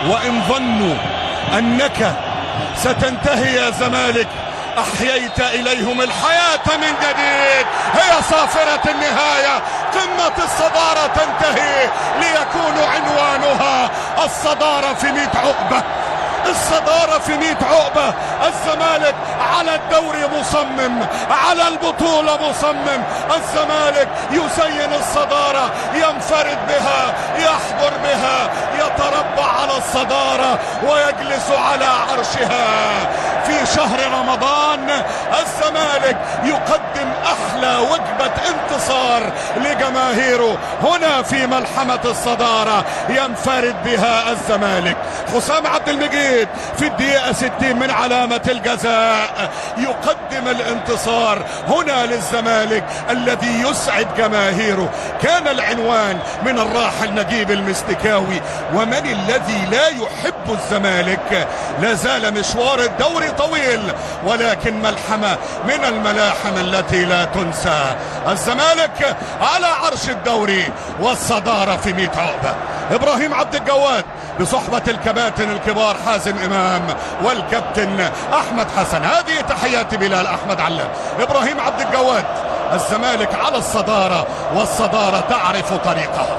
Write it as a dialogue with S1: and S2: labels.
S1: وإن ظنوا أنك ستنتهي يا زمالك أحييت إليهم الحياة من جديد. هي صافرة النهاية، قمة الصدارة تنتهي ليكون عنوانها الصدارة في 100 عقبة. الصدارة في 100 عقبة. الزمالك على الدوري مصمم، على البطولة مصمم. الزمالك يزين الصدارة، ينفرد بها، يحضر بها، يتربع على الصدارة ويجلس على عرشها. في شهر رمضان الزمالك يقدم أحلى وجبة انتصار لجماهيره هنا في ملحمة الصدارة، ينفرد بها الزمالك. حسام عبد المجيد في الدقيقة 60 من علامة الجزاء يقدم الانتصار هنا للزمالك الذي يسعد جماهيره. كان العنوان من الراحل نجيب المستكاوي: ومن الذي لا يحب الزمالك؟ لا زال مشوار الدوري طويل، ولكن ملحمة من الملاحم التي لا تنسى. الزمالك على عرش الدوري والصدارة في 100 عقبة. إبراهيم عبد الجواد بصحبة الكباتن الكبار حازم إمام والكابتن أحمد حسن. هذه تحيات بلال أحمد علام. إبراهيم عبد الجواد: الزمالك على الصدارة والصدارة تعرف طريقها.